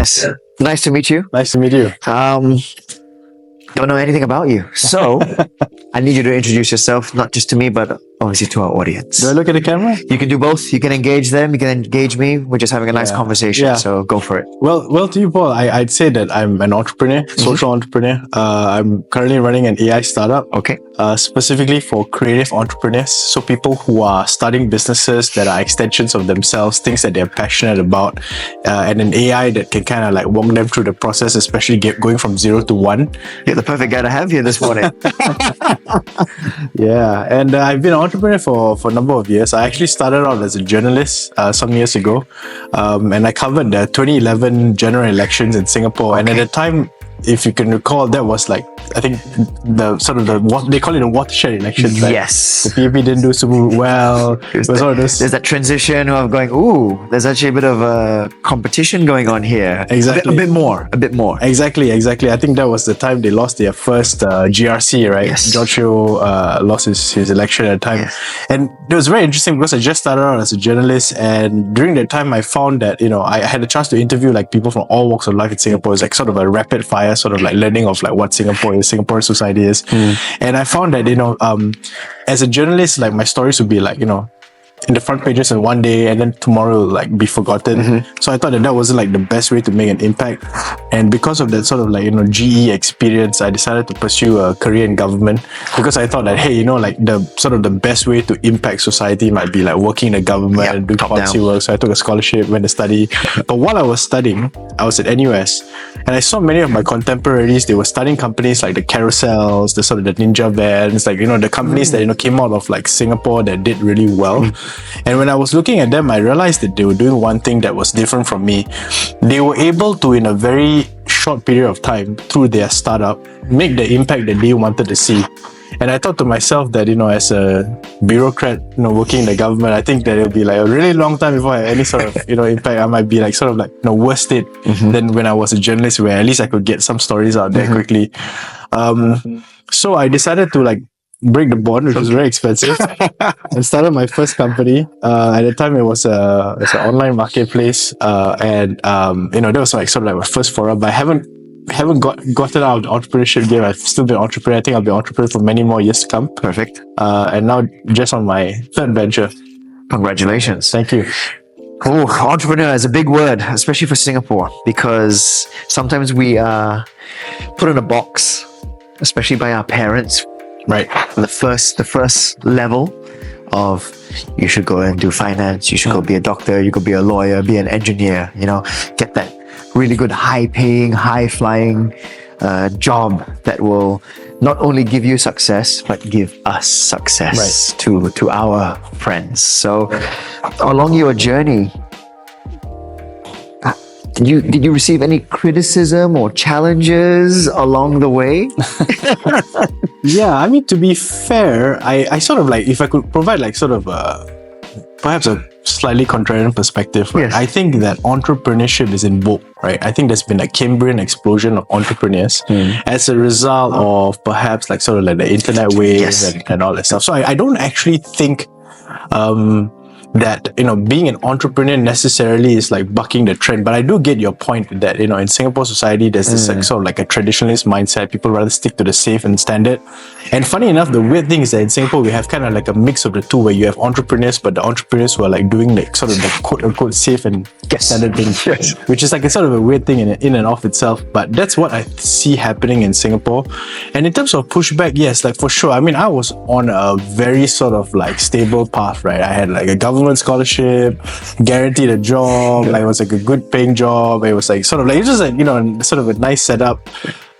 Dennis. Nice to meet you. Nice to meet you. Don't know anything about you, so I need you to introduce yourself, not just to me, but obviously to our audience. Do I look at the camera? You can do both. You can engage them. You can engage me. We're just having a nice conversation. Yeah. So go for it. Well, to you, Paul, I'd say that I'm an entrepreneur, social entrepreneur. I'm currently running an AI startup. Okay. Specifically for creative entrepreneurs. So people who are starting businesses that are extensions of themselves, things that they're passionate about, and an AI that can kind of like walk them through the process, especially going from 0 to 1. You're the perfect guy to have here this morning. Yeah, and I've been an entrepreneur for a number of years. I actually started out as a journalist some years ago, and I covered the 2011 general elections in Singapore. And at the time, if you can recall, that was like, I think what they call it a watershed elections, right? Yes. The PAP didn't do super well. There's that transition of going, there's actually a bit of a competition going on here. Exactly. A bit more. Exactly. I think that was the time they lost their first GRC, right? Yes. George Hill lost his election at the time. Yes. And it was very interesting because I just started out as a journalist, and during that time I found that, I had a chance to interview like people from all walks of life in Singapore. It's like sort of a rapid fire sort of like learning of like what Singapore is, Singapore society is. And I found that, as a journalist, like my stories would be like, in the front pages in one day, and then tomorrow will like be forgotten. So I thought that wasn't like the best way to make an impact. And because of that sort of like, GE experience, I decided to pursue a career in government, because I thought that, hey, like the sort of the best way to impact society might be like working in the government and do policy work. So I took a scholarship, went to study. But while I was studying, I was at NUS, and I saw many of my contemporaries, they were starting companies like the Carousels, the sort of the Ninja Vans, like, the companies that, came out of like Singapore that did really well. And when I was looking at them, I realized that they were doing one thing that was different from me. They were able to, in a very short period of time, through their startup, make the impact that they wanted to see. And I thought to myself that, as a bureaucrat, working in the government, I think that it'll be like a really long time before I have any sort of, impact. I might be like sort of like, worse state than when I was a journalist, where at least I could get some stories out there quickly. So I decided to like break the bond, which was very expensive, and started my first company. At the time, it was an online marketplace, and that was like sort of like my first forum. But I haven't gotten out of the entrepreneurship game. I've still been an entrepreneur. I think I'll be an entrepreneur for many more years to come. Perfect. And now just on my third venture. Congratulations. Thank you. Oh, entrepreneur is a big word, especially for Singapore, because sometimes we are put in a box, especially by our parents. Right. The first level of, you should go and do finance, you should go be a doctor, you could be a lawyer, be an engineer, get that really good high-paying, high-flying job that will not only give you success, but give us success to our friends. So along your journey, did you receive any criticism or challenges along the way? Yeah, I mean, to be fair, I sort of like, if I could provide like sort of perhaps a slightly contrarian perspective, right? Yes. I think that entrepreneurship is in vogue, right? I think there's been a Cambrian explosion of entrepreneurs as a result of perhaps like sort of like the internet wave and all that stuff. So I don't actually think that, being an entrepreneur necessarily is like bucking the trend. But I do get your point that, in Singapore society, there's this like, sort of like a traditionalist mindset. People rather stick to the safe and standard. And funny enough, the weird thing is that in Singapore, we have kind of like a mix of the two, where you have entrepreneurs, but the entrepreneurs who are like doing like sort of the quote unquote safe and standard thing, which is like a sort of a weird thing in and of itself. But that's what I see happening in Singapore. And in terms of pushback, yes, like for sure. I mean, I was on a very sort of like stable path, right? I had like a government scholarship, guaranteed a job, like it was like a good paying job. It was like sort of like, it's just like, sort of a nice setup.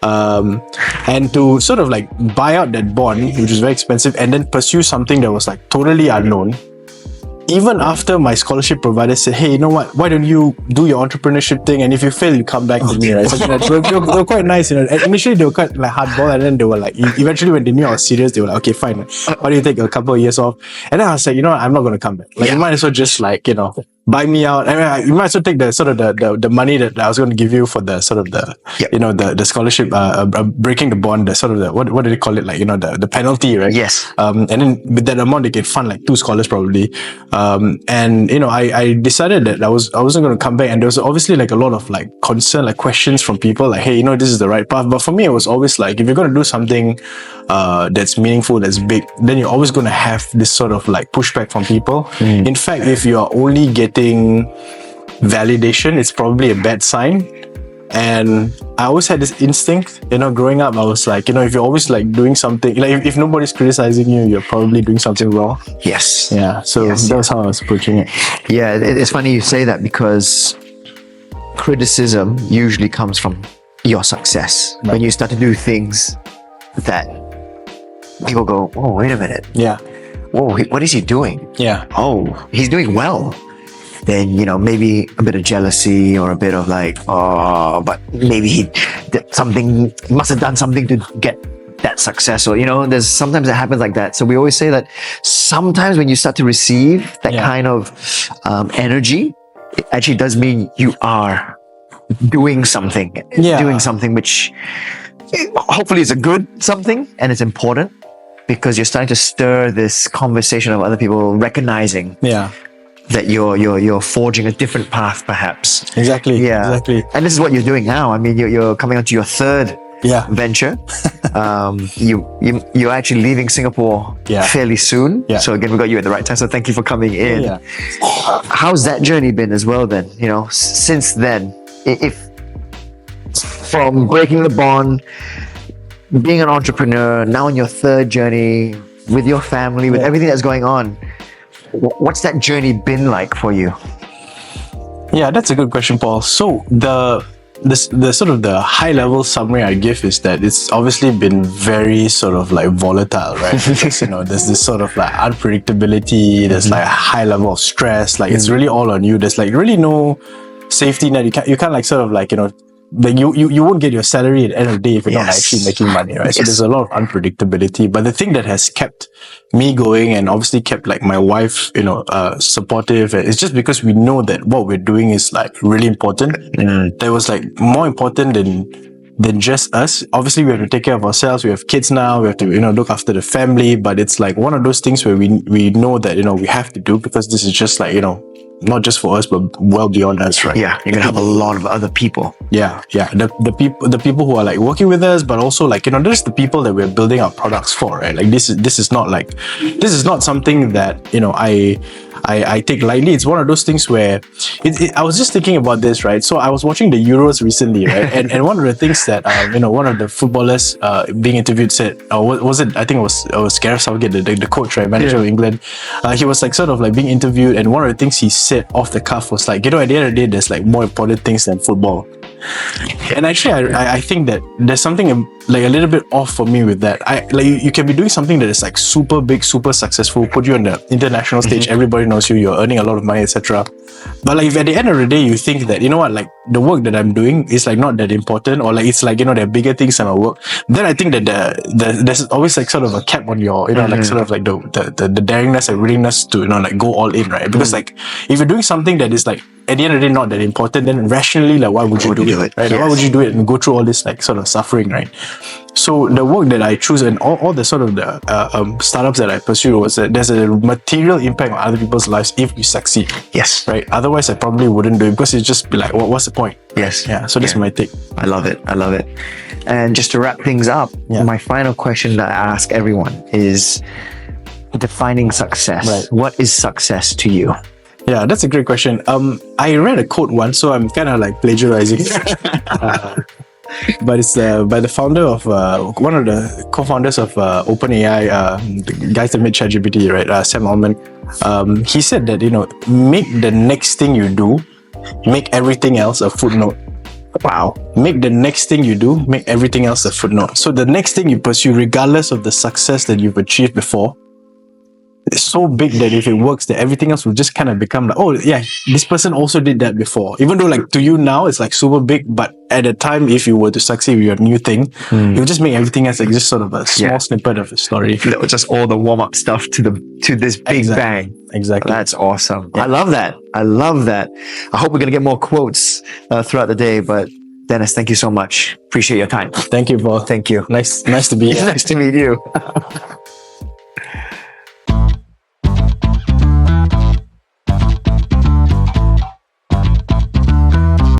And to sort of like buy out that bond, which was very expensive, and then pursue something that was like totally unknown. Even after my scholarship provider said, hey, you know what, why don't you do your entrepreneurship thing, and if you fail, you come back to me, right? So, they were quite nice, Initially, they were quite like hardball, and then they were like, eventually when they knew I was serious, they were like, okay, fine, why do you take a couple of years off? And then I was like, I'm not going to come back. Like, you might as well just like, buy me out. I mean, you might as well take the sort of the money that I was going to give you for the sort of the, Yep. you know, the scholarship, breaking the bond, the sort of the, what do they call it? Like, you know, the penalty, right? Yes. And then with that amount, they can fund like 2 scholars probably. And, you know, I decided that I wasn't going to come back. And there was obviously like a lot of like concern, like questions from people like, hey, you know, this is the right path. But for me, it was always like, if you're going to do something, that's meaningful, that's big, then you're always going to have this sort of like pushback from people. In fact, if you are only getting validation, it's probably a bad sign. And I always had this instinct, you know, growing up, I was like, you know, if you're always like doing something, like if nobody's criticizing you, you're probably doing something wrong. Yes. Yeah. So that was how I was approaching it. Yeah, it's funny you say that because criticism usually comes from your success. Right. When you start to do things that people go, oh, wait a minute. Yeah. Whoa, what is he doing? Yeah. Oh, he's doing well. Then, you know, maybe a bit of jealousy or a bit of like, oh, but maybe he must have done something to get that success. Or, you know, sometimes it happens like that. So we always say that sometimes when you start to receive that kind of energy, it actually does mean you are doing something. Doing something which hopefully is a good something and it's important because you're starting to stir this conversation of other people recognizing that you're forging a different path, perhaps. Exactly. Yeah. Exactly. And this is what you're doing now. I mean, you're coming onto your third venture. You're actually leaving Singapore fairly soon. Yeah. So again, we got you at the right time. So thank you for coming in. Yeah. How's that journey been as well then? You know, since then, if from breaking the bond, being an entrepreneur, now in your third journey with your family, with everything that's going on, what's that journey been like for you? Yeah, that's a good question, Paul. So the sort of the high level summary I give is that it's obviously been very sort of like volatile, right? Because, you know, there's this sort of like unpredictability, there's like a high level of stress, like it's really all on you. There's like really no safety net. You can't like sort of like, you know, like you won't get your salary at the end of the day if you're not actually making money, right? So there's a lot of unpredictability. But the thing that has kept me going and obviously kept like my wife, you know, supportive, it's just because we know that what we're doing is like really important. That was like more important than just us. Obviously we have to take care of ourselves. We have kids now. We have to, you know, look after the family. But it's like one of those things where we know that, you know, we have to do because this is just like, you know, not just for us, but well beyond us, right? Yeah, you're gonna have a lot of other people. Yeah. The people who are like working with us, but also like, you know, there's the people that we're building our products for, right? Like this is not something that, you know, I take lightly. It's one of those things where I was just thinking about this, right? So I was watching the Euros recently, right? and one of the things that you know, one of the footballers being interviewed said, was it? I think it was Gareth Southgate, the coach, right, manager of England. He was like sort of like being interviewed, and one of the things he said off the cuff was like, you know, at the end of the day, there's like more important things than football. And actually, I think that there's something like a little bit off for me with that. Like you can be doing something that is like super big, super successful, put you on the international stage, everybody knows you, you're earning a lot of money, etc. But like if at the end of the day you think that, you know what, like the work that I'm doing is like not that important, or like it's like, you know, there are bigger things than my work, then I think that there's always like sort of a cap on your, you know, like sort of like the daringness and willingness to, you know, like go all in, right? Because like if you're doing something that is like at the end of the day not that important, then rationally, like why would you do it? Right? Like, why would you do it and go through all this like sort of suffering, right? So the work that I choose and all the sort of the startups that I pursue was that there's a material impact on other people's lives if you succeed. Yes. Right. Otherwise, I probably wouldn't do it because it's just be like, what's the point? Yes. Yeah. So that's my take. I love it. And just to wrap things up, my final question that I ask everyone is defining success. Right. What is success to you? Yeah, that's a great question. I read a quote once, so I'm kind of like plagiarizing. But it's by the founder of one of the co-founders of OpenAI, the guys that made ChatGPT, right? Sam Altman. He said that, you know, make the next thing you do, make everything else a footnote. Wow. Make the next thing you do, make everything else a footnote. So the next thing you pursue, regardless of the success that you've achieved before, it's so big that if it works, that everything else will just kind of become like, oh yeah, this person also did that before. Even though like to you now it's like super big, but at the time, if you were to succeed with your new thing, you would just make everything as like just sort of a small Yeah. snippet of a story. That was just all the warm up stuff to this big bang. Exactly. That's awesome. I love that. I love that. I hope we're gonna get more quotes throughout the day. But Dennis, thank you so much. Appreciate your time. Thank you, Paul. Thank you. Nice to be here. Nice to meet you.